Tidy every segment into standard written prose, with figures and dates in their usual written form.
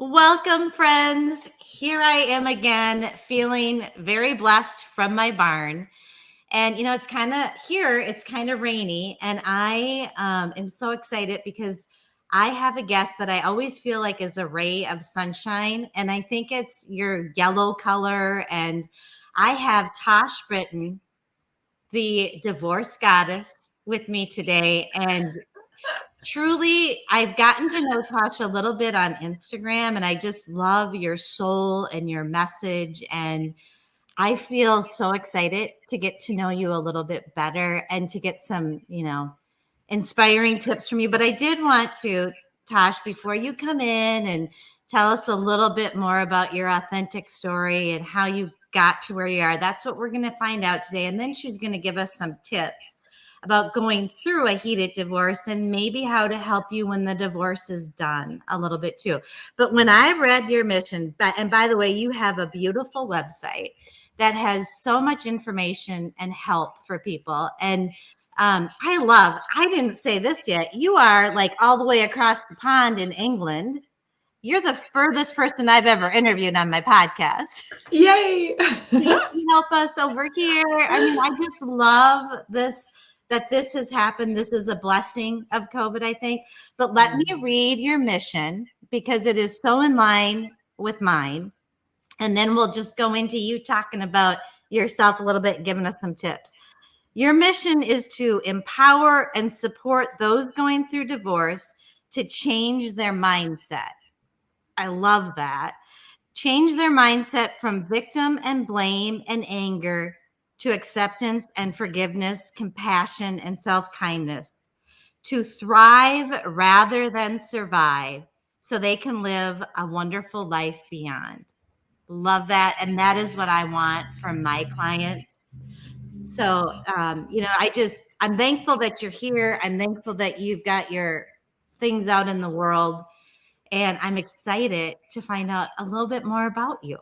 Welcome, friends. Here I am again, feeling very blessed from my barn. And, it's it's kind of rainy. And I am so excited because I have a guest that I always feel like is a ray of sunshine. And I think it's your yellow color. And I have Tosh Brittan, the divorce goddess, with me today. And truly, I've gotten to know Tosh a little bit on Instagram, and I just love your soul and your message. And I feel so excited to get to know you a little bit better and to get some, inspiring tips from you. But I did want to, Tosh, before you come in and tell us a little bit more about your authentic story and how you got to where you are. That's what we're going to find out today. And then she's going to give us some tips about going through a heated divorce and maybe how to help you when the divorce is done a little bit too. But when I read your mission, and by the way, you have a beautiful website that has so much information and help for people. And I didn't say this yet. You are like all the way across the pond in England. You're the furthest person I've ever interviewed on my podcast. Yay! Can you help us over here? I mean, I just love this, that this has happened. This is a blessing of COVID, I think. But let me read your mission because it is so in line with mine. And then we'll just go into you talking about yourself a little bit, giving us some tips. Your mission is to empower and support those going through divorce to change their mindset. I love that. Change their mindset from victim and blame and anger to acceptance and forgiveness, compassion and self-kindness, to thrive rather than survive so they can live a wonderful life beyond. Love that. And that is what I want from my clients. So, I'm thankful that you're here. I'm thankful that you've got your things out in the world. And I'm excited to find out a little bit more about you.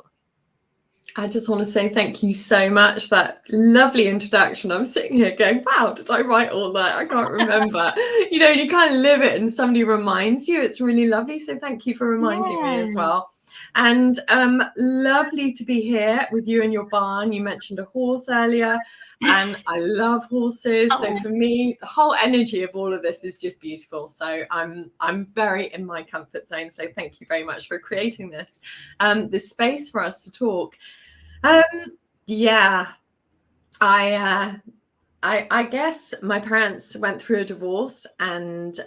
I just want to say thank you so much for that lovely introduction. I'm sitting here going, wow, did I write all that? I can't remember. You kind of live it and somebody reminds you. It's really lovely. So thank you for reminding me as well. And lovely to be here with you in your barn. You mentioned a horse earlier, and I love horses. So for me, the whole energy of all of this is just beautiful. So I'm very in my comfort zone. So thank you very much for creating this space for us to talk. I guess my parents went through a divorce, and they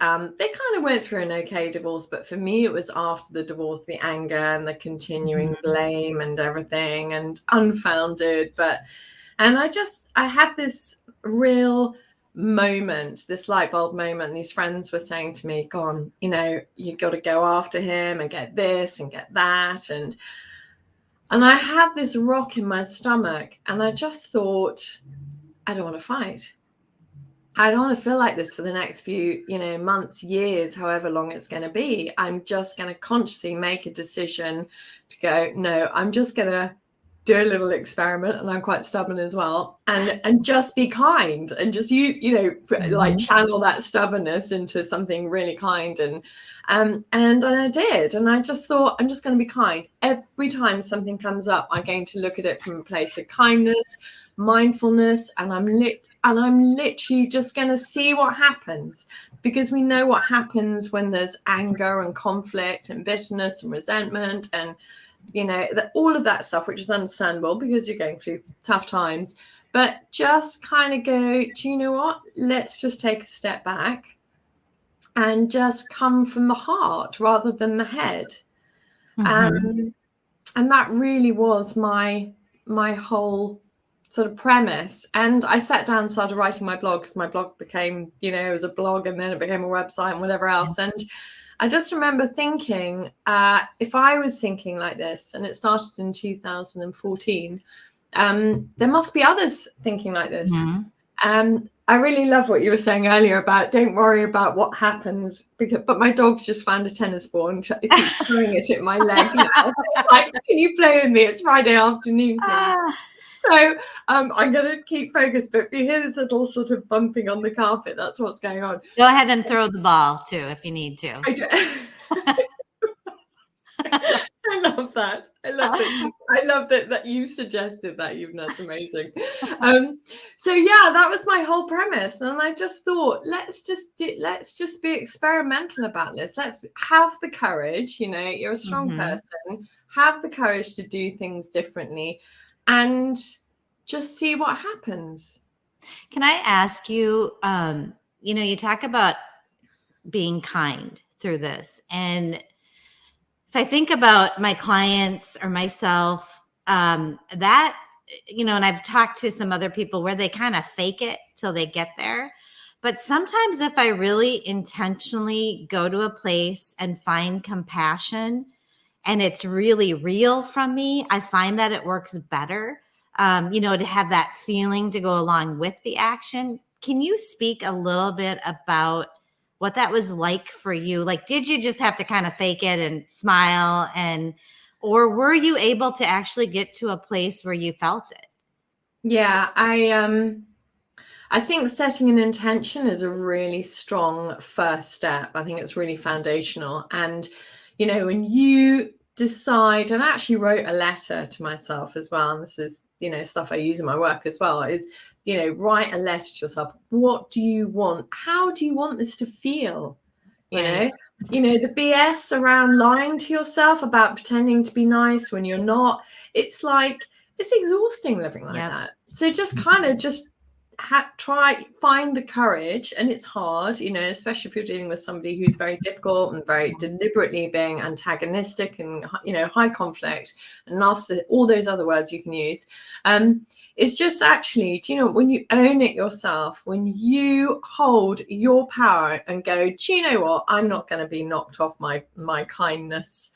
kind of went through an okay divorce. But for me, it was after the divorce, the anger and the continuing blame and everything, and unfounded. And I had this real moment, this light bulb moment. These friends were saying to me, go on, you got to go after him and get this and get that. And I had this rock in my stomach, and I just thought, I don't want to fight. I don't want to feel like this for the next few, months, years, however long it's going to be. I'm just going to consciously make a decision to go, no, I'm just going to do a little experiment, and I'm quite stubborn as well, and just be kind and just use, like channel that stubbornness into something really kind. And I did. And I just thought, I'm just going to be kind. Every time something comes up, I'm going to look at it from a place of kindness, mindfulness, and I'm literally just going to see what happens, because we know what happens when there's anger and conflict and bitterness and resentment and all of that stuff, which is understandable because you're going through tough times. But just kind of go, do you know what? Let's just take a step back and just come from the heart rather than the head. And that really was my whole sort of premise. And I sat down and started writing my blog, because my blog became, it was a blog, and then it became a website and whatever else. And I just remember thinking, if I was thinking like this, and it started in 2014, there must be others thinking like this. I really love what you were saying earlier about don't worry about what happens, but my dog's just found a tennis ball and it keeps throwing it at my leg now. Like, can you play with me? It's Friday afternoon. So I'm going to keep focused, but if you hear this little sort of bumping on the carpet, that's what's going on. Go ahead and throw the ball too if you need to. I love that. I love that. I love that you suggested that. That's amazing. So yeah, that was my whole premise, and I just thought, let's just be experimental about this. Let's have the courage. You're a strong person. Have the courage to do things differently, and just see what happens. Can I ask you? You talk about being kind through this, and if I think about my clients or myself, that, and I've talked to some other people where they kind of fake it till they get there. But sometimes if I really intentionally go to a place and find compassion and it's really real from me, I find that it works better, to have that feeling to go along with the action. Can you speak a little bit about what that was like for you? Like, did you just have to kind of fake it and smile, or were you able to actually get to a place where you felt it? Yeah, I think setting an intention is a really strong first step. I think it's really foundational. And, when you decide, and I actually wrote a letter to myself as well, and this is, stuff I use in my work as well, is, write a letter to yourself. What do you want? How do you want this to feel? Right. The BS around lying to yourself about pretending to be nice when you're not, it's exhausting living like that. So just kind of find the courage, and it's hard, especially if you're dealing with somebody who's very difficult and very deliberately being antagonistic and, high conflict and narcissistic, all those other words you can use. It's just actually, when you own it yourself, when you hold your power and go, do you know what? I'm not going to be knocked off my kindness,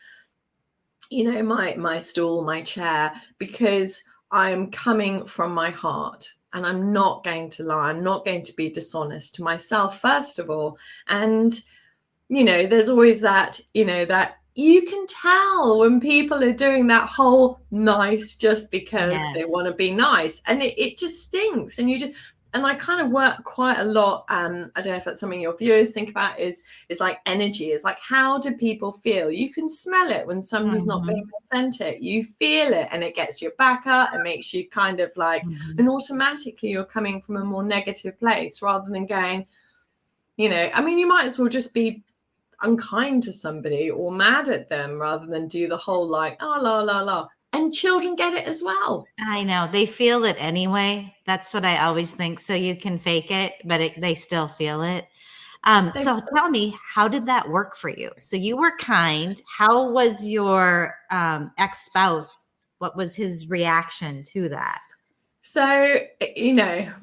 my stool, my chair, because I'm coming from my heart. And I'm not going to lie. I'm not going to be dishonest to myself, first of all. And, there's always that, that you can tell when people are doing that whole nice just because they want to be nice. And it just stinks. And I kind of work quite a lot. I don't know if that's something your viewers think about, is like energy. It's like, how do people feel? You can smell it when somebody's not being authentic. You feel it, and it gets your back up. It makes you kind of like, and automatically you're coming from a more negative place rather than going, you might as well just be unkind to somebody or mad at them rather than do the whole like, oh, la, la, la. And children get it as well. I know. They feel it anyway. That's what I always think. So you can fake it, but they still feel it. So tell me, how did that work for you? So you were kind. How was your ex-spouse? What was his reaction to that? So,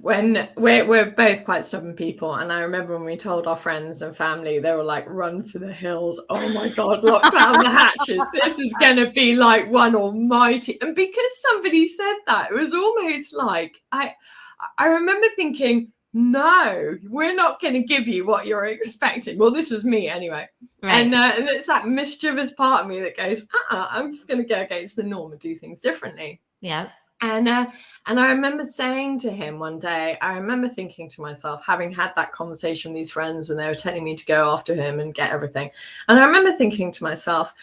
when we're both quite stubborn people, and I remember when we told our friends and family, they were like, run for the hills. Oh my God, lock down the hatches. This is going to be like one almighty. And because somebody said that, it was almost like, I remember thinking, no, we're not going to give you what you're expecting. Well, this was me anyway. Right. And it's that mischievous part of me that goes, I'm just going to go against the norm and do things differently. Yeah. And I remember saying to him one day, I remember thinking to myself, having had that conversation with these friends when they were telling me to go after him and get everything. And I remember thinking to myself,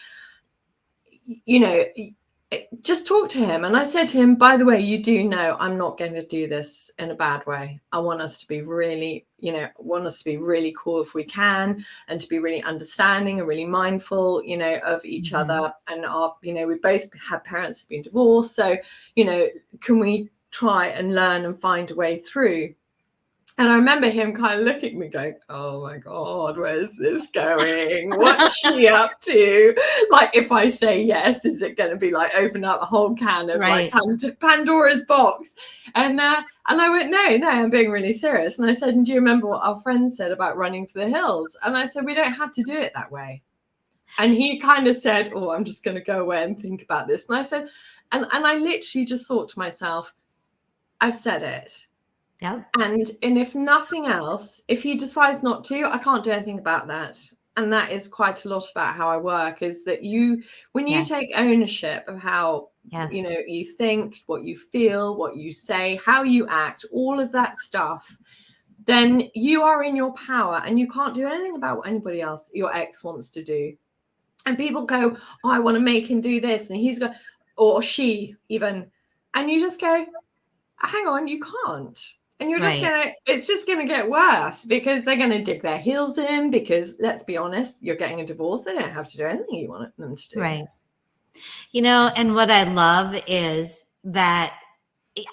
just talk to him. And I said to him, by the way, you do know I'm not going to do this in a bad way. I want us to be really, really cool if we can, and to be really understanding and really mindful, of each other. And we both had parents who've been divorced. So, can we try and learn and find a way through? And I remember him kind of looking at me going, oh my God, where's this going? What's she up to? Like, if I say yes, is it going to be like open up a whole can of like Pandora's box? And I went, no, I'm being really serious. And I said, and do you remember what our friends said about running for the hills? And I said, we don't have to do it that way. And he kind of said, oh, I'm just going to go away and think about this. And I said, and I literally just thought to myself, I've said it. Yeah. And if nothing else, if he decides not to, I can't do anything about that. And that is quite a lot about how I work, is that when you take ownership of how, you think, what you feel, what you say, how you act, all of that stuff, then you are in your power, and you can't do anything about what anybody else, your ex, wants to do. And people go, oh, I want to make him do this. And he's going, or she even. And you just go, hang on, you can't. And you're just Right. it's just going to get worse because they're going to dig their heels in because, let's be honest, you're getting a divorce. They don't have to do anything you want them to do. Right. You know, and what I love is that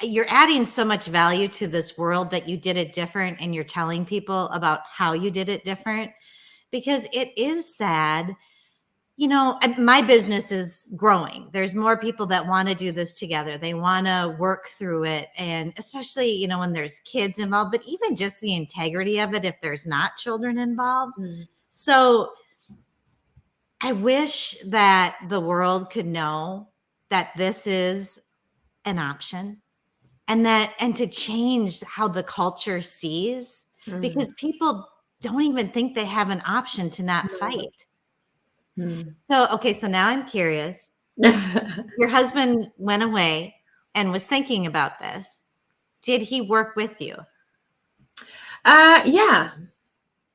you're adding so much value to this world that you did it different, and you're telling people about how you did it different, because it is sad. You know, my business is growing. There's more people that want to do this together. They want to work through it. And especially, you know, when there's kids involved, but even just the integrity of it if there's not children involved. So I wish that the world could know that this is an option, and to change how the culture sees, because people don't even think they have an option to not fight. So, okay, so now I'm curious. Your husband went away and was thinking about this. Did he work with you? Yeah.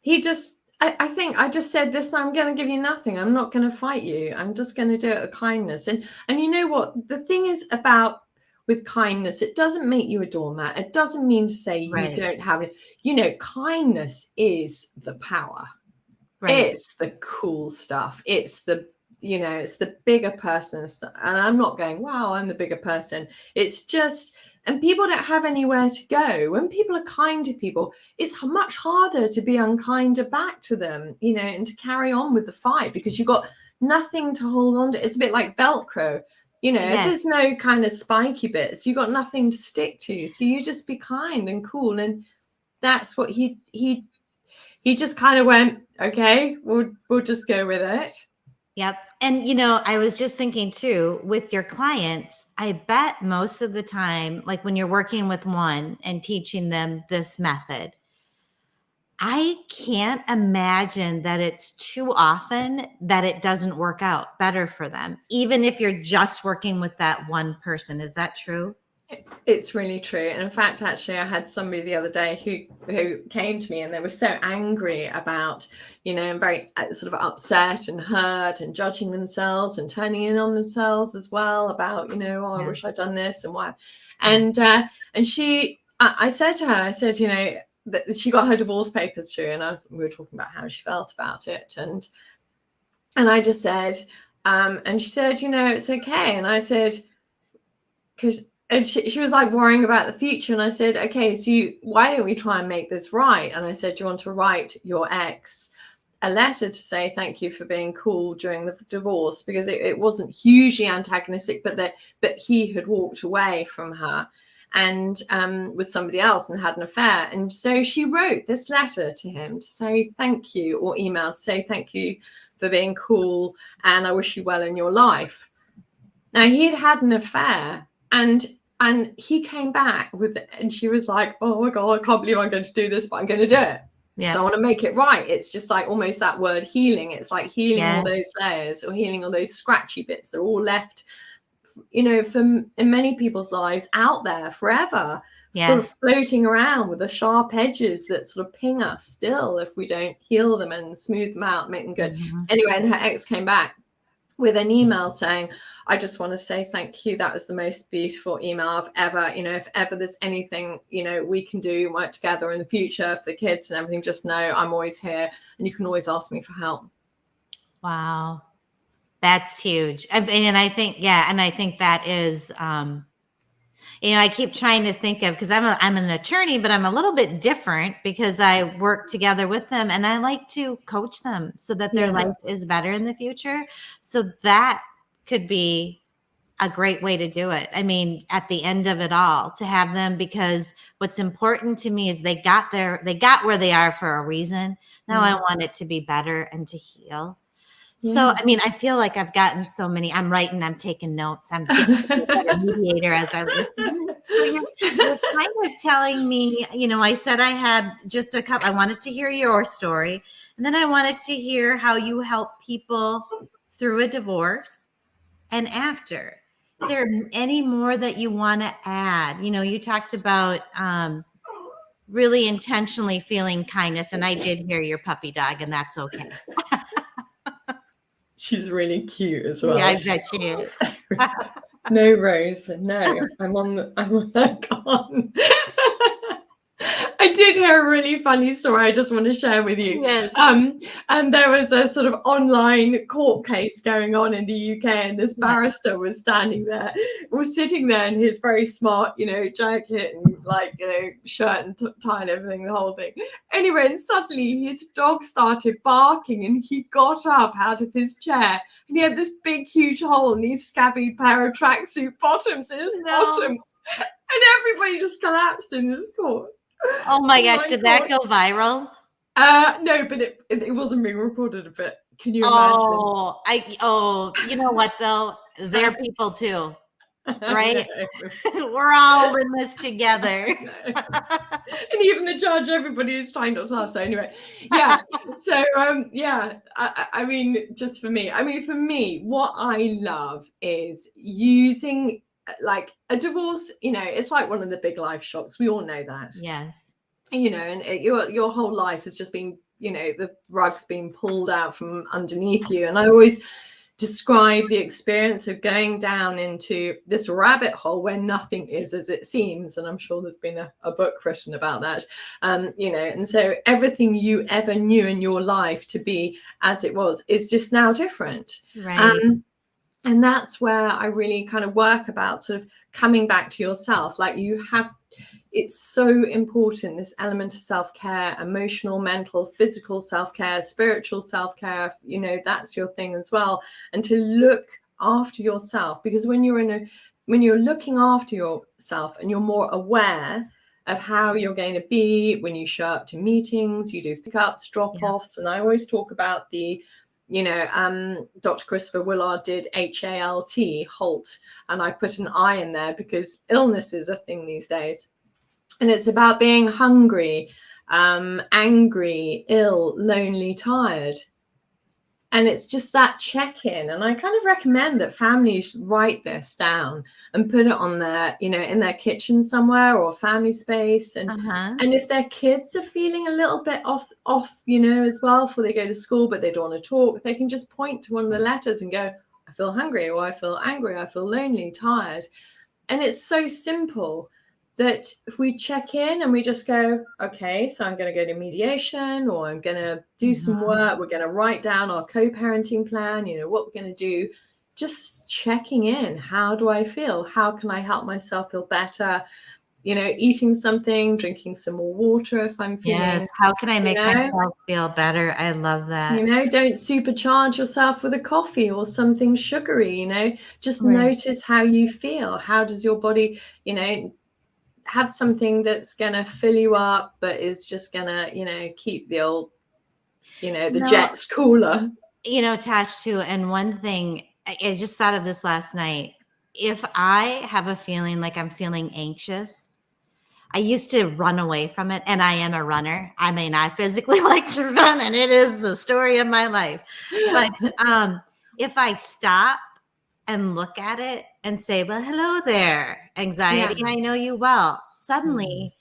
He just, I think I just said, listen, I'm going to give you nothing. I'm not going to fight you. I'm just going to do it with kindness. And you know what? The thing is about with kindness, it doesn't make you a doormat. It doesn't mean to say you Right. don't have it. You know, kindness is the power. Right. It's the cool stuff. It's the, you know, it's the bigger person stuff. And I'm not going, wow, I'm the bigger person. It's just, and people don't have anywhere to go. When people are kind to people, it's much harder to be unkinder back to them, you know, and to carry on with the fight because you've got nothing to hold on to. It's a bit like Velcro. You know, if Yes. there's no kind of spiky bits, you've got nothing to stick to. So you just be kind and cool. And that's what he just kind of went, okay, we'll just go with it. Yep. And, you know, I was just thinking too, with your clients, I bet most of the time, like when you're working with one and teaching them this method, I can't imagine that it's too often that it doesn't work out better for them, even if you're just working with that one person. Is that true? It's really true. And in fact, actually, I had somebody the other day who came to me and they were so angry about, you know, and very sort of upset and hurt and judging themselves and turning in on themselves as well about, you know, oh, I wish I'd done this and why. And I said to her, I said, you know, that she got her divorce papers through, and we were talking about how she felt about it, and I just said, and she said, you know, it's okay, and I said, because. And she was like worrying about the future. And I said, okay, so why don't we try and make this right? And I said, do you want to write your ex a letter to say thank you for being cool during the divorce? Because it wasn't hugely antagonistic, but he had walked away from her and with somebody else and had an affair. And so she wrote this letter to him to say thank you, or email to say thank you for being cool and I wish you well in your life. Now, he'd had an affair, and he came back with it, and she was like, oh my God, I can't believe I'm going to do this, but I'm going to do it. Yeah. So I want to make it right. It's just like almost that word healing. It's like healing all those layers, or healing all those scratchy bits. They're all left, you know, in many people's lives out there forever, sort of floating around with the sharp edges that sort of ping us still if we don't heal them and smooth them out, make them good. Anyway, and her ex came back with an email saying, I just want to say thank you. That was the most beautiful email I've ever, you know, if ever there's anything, you know, we can do, work together in the future for the kids and everything, just know I'm always here and you can always ask me for help. Wow. That's huge. And I think, I think that is, you know, I keep trying to think of, because I'm an attorney, but I'm a little bit different because I work together with them and I like to coach them so that their life is better in the future. So that could be a great way to do it. I mean, at the end of it all, to have them, because what's important to me is they got where they are for a reason. Now I want it to be better and to heal. So, I mean, I feel like I've gotten so many. I'm writing, I'm taking notes, I'm getting a better mediator as I listen. So you're kind of telling me, you know, I said I had just a couple, I wanted to hear your story. And then I wanted to hear how you help people through a divorce and after. Is there any more that you want to add? You know, you talked about really intentionally feeling kindness, and I did hear your puppy dog, and that's okay. She's really cute as well. Yeah, I bet she is. No, Rose, no. I can't. I did hear a really funny story I just want to share with you. Yes. And there was a sort of online court case going on in the UK, and this barrister was standing there, was sitting there in his very smart, jacket and shirt and tie and everything, the whole thing. Anyway, and suddenly his dog started barking, and he got up out of his chair, and he had this big, huge hole in these scabby pair of tracksuit bottoms in his bottom, and everybody just collapsed in this court. Oh my gosh, did that go viral? No, but it wasn't being recorded a bit. Can you imagine? You know what though? They're people too, right? We're all in this together. And even the judge, everybody is trying not to laugh. So anyway, yeah. So I mean, just for me, what I love is using like a divorce. It's like one of the big life shocks. We all know that. Yes. And your whole life has just been, the rug's being pulled out from underneath you. And I always describe the experience of going down into this rabbit hole where nothing is as it seems. And I'm sure there's been a book written about that. And so everything you ever knew in your life to be as it was is just now different. Right. And that's where I really kind of work about sort of coming back to yourself. Like it's so important, this element of self-care, emotional, mental, physical self-care, spiritual self-care, that's your thing as well. And to look after yourself, because when you're looking after yourself and you're more aware of how you're going to be when you show up to meetings, you do pickups, drop-offs. And I always talk about Dr. Christopher Willard did HALT, and I put an I in there because illness is a thing these days. And it's about being hungry, angry, ill, lonely, tired. And it's just that check-in. And I kind of recommend that families write this down and put it on their, in their kitchen somewhere or family space. And and if their kids are feeling a little bit off, as well before they go to school, but they don't want to talk, they can just point to one of the letters and go, I feel hungry, or I feel angry, I feel lonely, tired. And it's so simple that if we check in and we just go, okay, so I'm going to go to mediation, or I'm going to do some work. We're going to write down our co-parenting plan, what we're going to do, just checking in. How do I feel? How can I help myself feel better? Eating something, drinking some more water if I'm feeling. Yes. How can I make myself feel better? I love that. Don't supercharge yourself with a coffee or something sugary, just notice how you feel. How does your body, have something that's going to fill you up, but is just going to, keep the old, the jets cooler. Tosh, too. And one thing, I just thought of this last night. If I have a feeling like I'm feeling anxious, I used to run away from it, and I am a runner. I mean, I physically like to run, and it is the story of my life. But if I stop and look at it and say, well, hello there, anxiety, I know you well. Suddenly,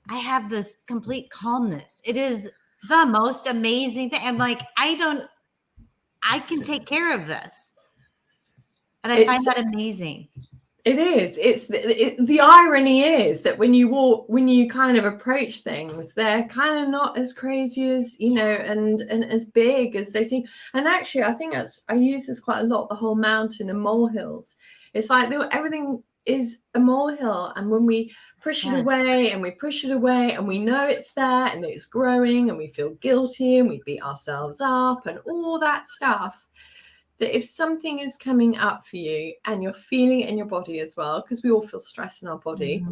I have this complete calmness. It is the most amazing thing. I'm like, I can take care of this. And I find that amazing. It is. It's the irony is that when you kind of approach things, they're kind of not as crazy as, and as big as they seem. And actually, I think I use this quite a lot, the whole mountain and molehills. It's like everything is a molehill. And when we push it away and we push it away and we know it's there and it's growing and we feel guilty and we beat ourselves up and all that stuff, that if something is coming up for you and you're feeling it in your body as well, because we all feel stress in our body,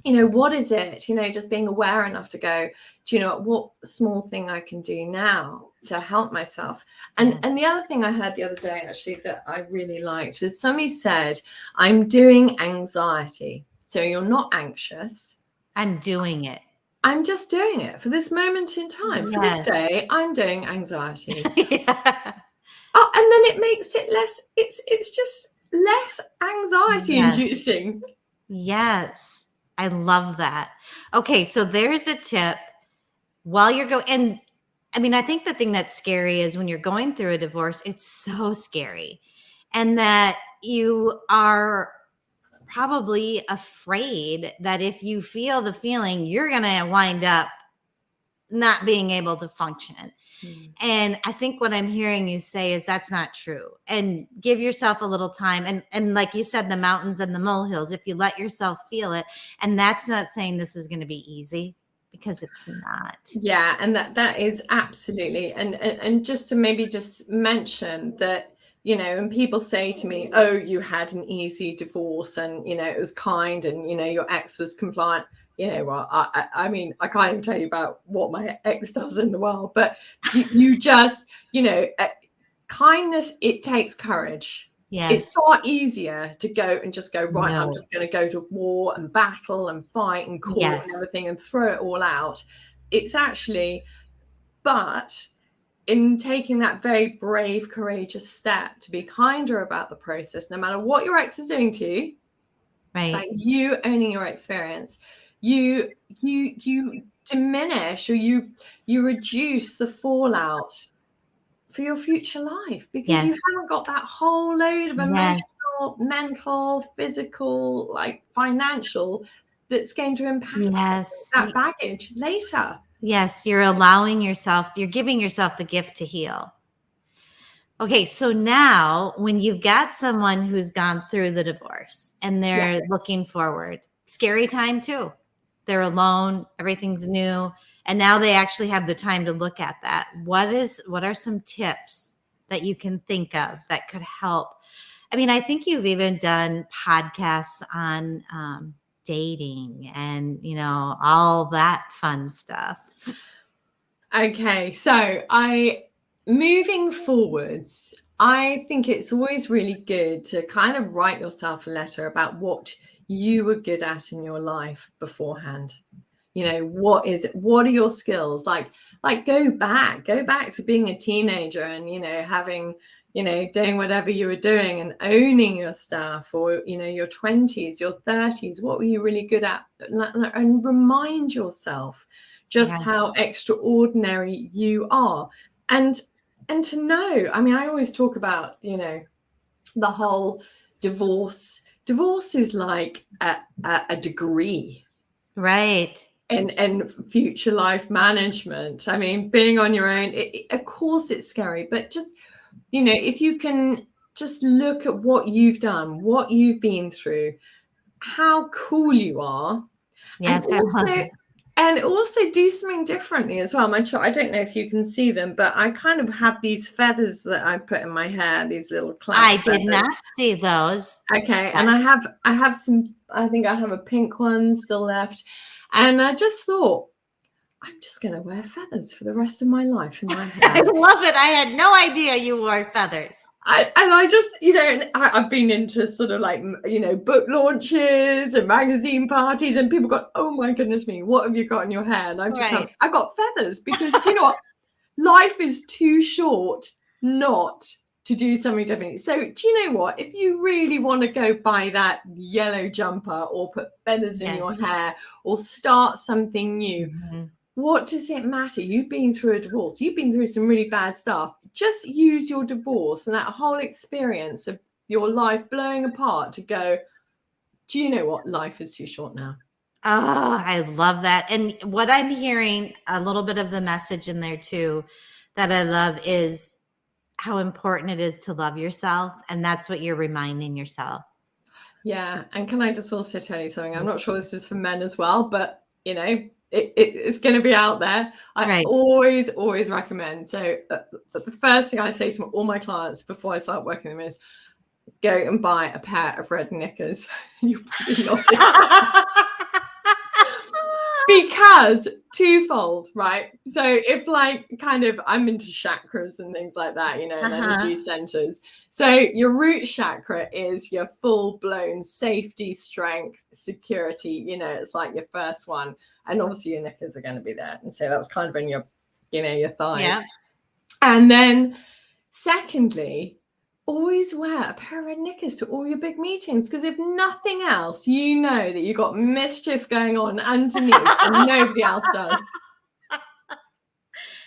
what is it? Just being aware enough to go, do you know what small thing I can do now to help myself? And the other thing I heard the other day, actually, that I really liked is somebody said, I'm doing anxiety. So you're not anxious. I'm doing it. I'm just doing it for this moment in time. For this day, I'm doing anxiety. Oh, and then it makes it less, it's just less anxiety inducing. Yes. I love that. Okay. So there's a tip while you're going, and I mean, I think the thing that's scary is when you're going through a divorce, it's so scary. And that you are probably afraid that if you feel the feeling, you're going to wind up not being able to function. And I think what I'm hearing you say is that's not true. And give yourself a little time. And like you said, the mountains and the molehills, if you let yourself feel it, and that's not saying this is going to be easy, because it's not. Yeah, and that is absolutely, and just to maybe just mention that, you know, and people say to me, oh, you had an easy divorce and, you know, it was kind and, you know, your ex was compliant. You know, well, I mean, I can't even tell you about what my ex does in the world, but you just, you know, kindness, it takes courage. Yes. It's far easier to go and just go, right, No. I'm just going to go to war and battle and fight and court Yes. and everything and throw it all out. It's actually, but in taking that very brave, courageous step to be kinder about the process, no matter what your ex is doing to you, right? Like you owning your experience, you diminish or you reduce the fallout for your future life, because you Yes. haven't got that whole load of emotional, mental, physical, like financial, that's going to impact that baggage later. Yes, you're allowing yourself, you're giving yourself the gift to heal. Okay, so now when you've got someone who's gone through the divorce and they're looking forward, scary time too. They're alone, everything's new, and now they actually have the time to look at that. What are some tips that you can think of that could help? I mean, I think you've even done podcasts on dating and, you know, all that fun stuff. Okay, so moving forwards, I think it's always really good to kind of write yourself a letter about what you were good at in your life beforehand. You know, what are your skills? Like go back to being a teenager and, you know, having, you know, doing whatever you were doing and owning your stuff, or, you know, your 20s, your 30s, what were you really good at? And remind yourself just how extraordinary you are. And to know, I mean, I always talk about, you know, the whole divorce is like a degree, right? And future life management. I mean, being on your own, of course it's scary, but just, you know, if you can just look at what you've done, what you've been through, how cool you are. Yes, And also do something differently as well. I don't know if you can see them, but I kind of have these feathers that I put in my hair, these little cloud I feathers. did not see those. Okay, and I have some, I think I have a pink one still left. And I just thought, I'm just going to wear feathers for the rest of my life in my hair. I love it. I had no idea you wore feathers. I just, you know, I've been into sort of like, you know, book launches and magazine parties, and people go, oh my goodness me, what have you got in your hair? And I got feathers, because you know what? Life is too short not to do something different. So do you know what? If you really want to go buy that yellow jumper or put feathers in your hair or start something new, what does it matter? You've been through a divorce. You've been through some really bad stuff. Just use your divorce and that whole experience of your life blowing apart to go, do you know what? Life is too short now. Oh, I love that. And what I'm hearing, a little bit of the message in there too, that I love, is how important it is to love yourself. And that's what you're reminding yourself. Yeah. And can I just also tell you something? I'm not sure this is for men as well, but, you know, it's going to be out there. I always recommend. So the first thing I say to all my clients before I start working with them is go and buy a pair of red knickers. You probably love it. Because twofold, right? So if like kind of I'm into chakras and things like that, you know, and energy centers. So your root chakra is your full-blown safety, strength, security, you know, it's like your first one. And obviously your knickers are going to be there. And so that's kind of in your, you know, your thighs. Yeah. And then secondly, always wear a pair of red knickers to all your big meetings, because if nothing else, you know that you've got mischief going on underneath and nobody else does.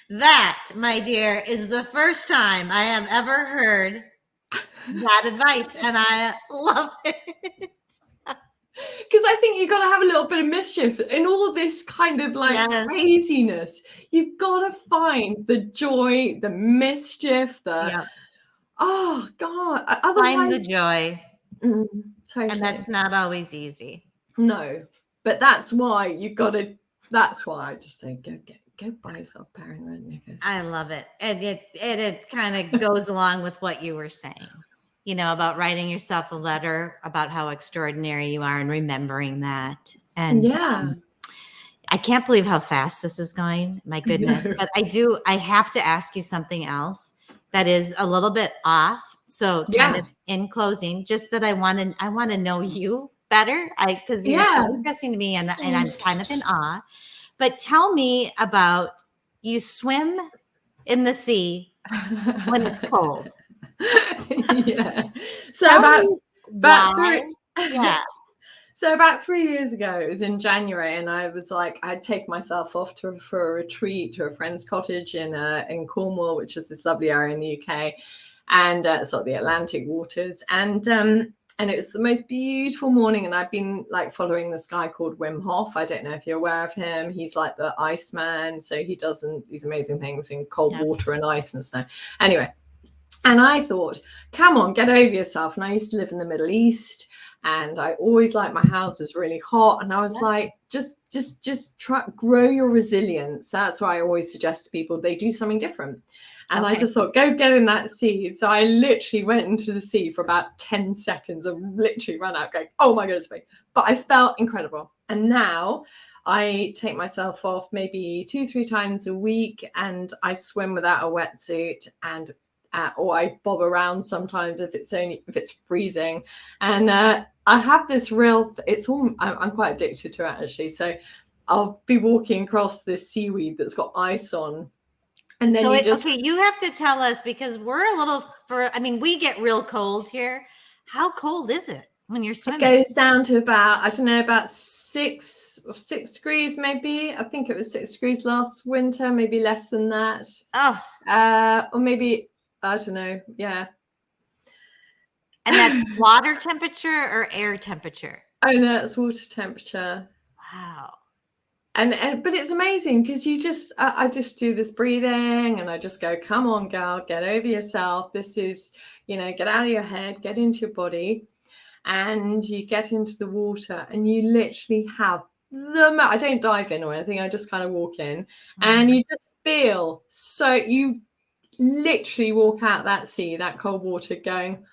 That, my dear, is the first time I have ever heard that advice, and I love it. Because I think you've got to have a little bit of mischief in all this kind of like Yes. craziness. You've got to find the joy, the mischief, Yep. oh God. Find the Otherwise, joy. totally. And that's not always easy. No, but that's why that's why I just say go buy yourself a pair of red knickers. I love it. And it kind of goes along with what you were saying, about writing yourself a letter about how extraordinary you are and remembering that. And I can't believe how fast this is going. My goodness. But I have to ask you something else that is a little bit off. So kind of in closing, just that I want to know you better. Because you're so interesting to me, and I'm kind of in awe. But tell me about, you swim in the sea when it's cold. So about 3 years ago, it was in January, and I was like, I'd take myself off for a retreat to a friend's cottage in Cornwall, which is this lovely area in the UK, and sort of the Atlantic waters, and it was the most beautiful morning. And I've been like following this guy called Wim Hof. I don't know if you're aware of him. He's like the Iceman, so he does these amazing things in cold water and ice and snow. Anyway, and I thought, come on, get over yourself. And I used to live in the Middle East, and I always like my house is really hot. And I was like, just try grow your resilience. That's why I always suggest to people they do something different. And I just thought, go get in that sea. So I literally went into the sea for about 10 seconds and literally ran out going, oh my goodness me. But I felt incredible. And now I take myself off maybe 2-3 times a week, and I swim without a wetsuit, and or I bob around sometimes if it's freezing. And I have this I'm quite addicted to it actually. So I'll be walking across this seaweed that's got ice on. And then you have to tell us, because we're a little we get real cold here. How cold is it when you're swimming? It goes down to about 6 degrees, maybe. I think it was 6 degrees last winter, maybe less than that. Or maybe, I don't know. Yeah. And that's water temperature or air temperature? Oh, no, it's water temperature. Wow. But it's amazing because I just do this breathing, and I just go, come on, girl, get over yourself. This is, get out of your head, get into your body, and you get into the water, and you literally have I don't dive in or anything. I just kind of walk in, and you just feel you literally walk out that sea, that cold water, going,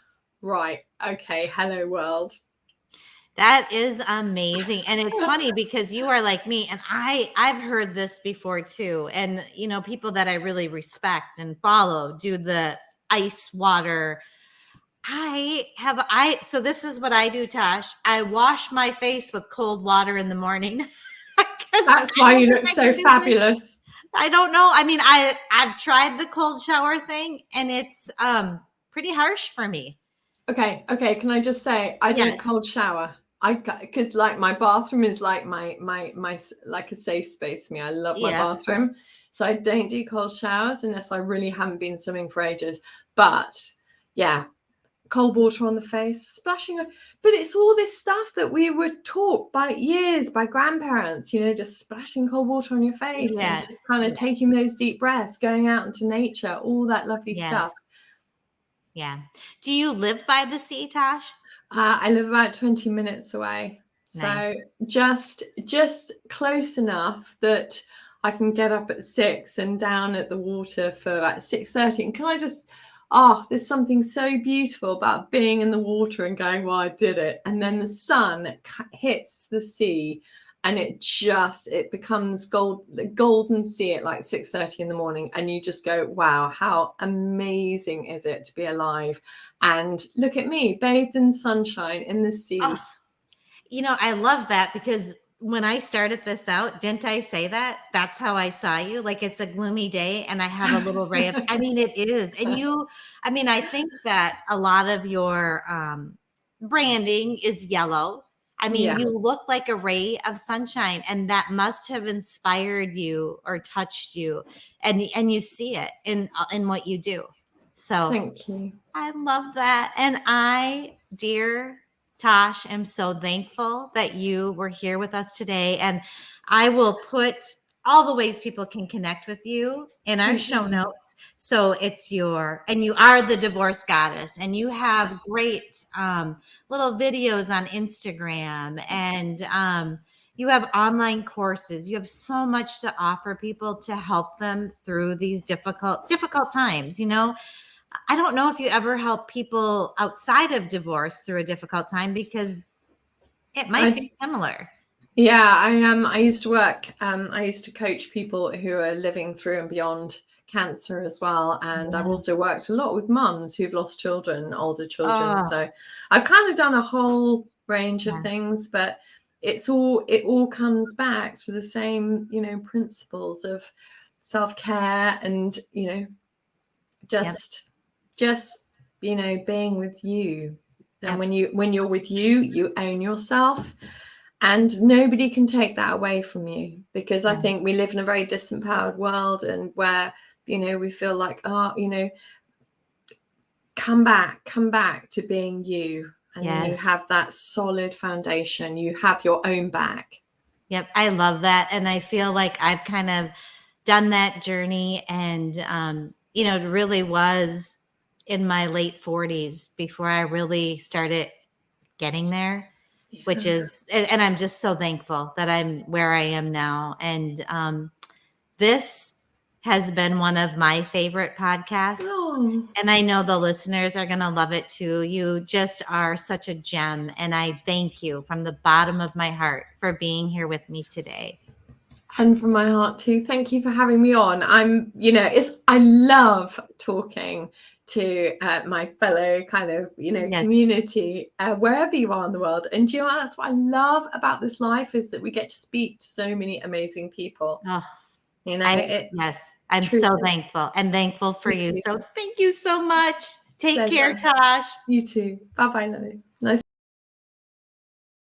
right, okay, hello world. That is amazing. And it's funny because you are like me, and I've heard this before too. And, people that I really respect and follow do the ice water. So this is what I do, Tosh. I wash my face with cold water in the morning. That's why you look so fabulous. I don't know. I've tried the cold shower thing, and it's pretty harsh for me. Okay. Can I just say I don't cold shower. Because like my bathroom is like my like a safe space for me. I love my bathroom, so I don't do cold showers unless I really haven't been swimming for ages. But yeah, cold water on the face, splashing. But it's all this stuff that we were taught by grandparents. Just splashing cold water on your face and just kind of taking those deep breaths, going out into nature, all that lovely stuff. Yeah. Do you live by the sea, Tosh? I live about 20 minutes away. Nice. So just close enough that I can get up at 6 and down at the water for about 6:30. And can I just, there's something so beautiful about being in the water and going, well, I did it. And then the sun hits the sea, and it becomes the golden sea at like 6:30 in the morning. And you just go, wow, how amazing is it to be alive? And look at me, bathed in sunshine in the sea. I love that, because when I started this out, didn't I say that? That's how I saw you. Like, it's a gloomy day and I have a little ray of, it is. And I think that a lot of your branding is yellow. I mean, you look like a ray of sunshine, and that must have inspired you or touched you, and you see it in what you do. So thank you. I love that. And I, dear Tosh, am so thankful that you were here with us today. And I will put all the ways people can connect with you in our show notes. So it's and you are the divorce goddess, and you have great little videos on Instagram, and you have online courses. You have so much to offer people to help them through these difficult times. I don't know if you ever help people outside of divorce through a difficult time, because it might be similar. Yeah, I used to work. I used to coach people who are living through and beyond cancer as well, and I've also worked a lot with mums who've lost children, older children. So I've kind of done a whole range of things, but it all comes back to the same, principles of self-care and just being with you. And when you're with you, you own yourself. And nobody can take that away from you, because I think we live in a very disempowered world, and where, we feel like, come back to being you. And then you have that solid foundation. You have your own back. Yep. I love that. And I feel like I've kind of done that journey, and, it really was in my late 40s before I really started getting there. Which is, and I'm just so thankful that I'm where I am now. And this has been one of my favorite podcasts. And I know the listeners are going to love it too. You just are such a gem. And I thank you from the bottom of my heart for being here with me today. And from my heart too. Thank you for having me on. I love talking to my fellow kind of, community, wherever you are in the world. And that's what I love about this life, is that we get to speak to so many amazing people. I'm so thankful, and thankful for you. So thank you so much. Take care, Tosh. You too. Bye-bye, Lily. Nice.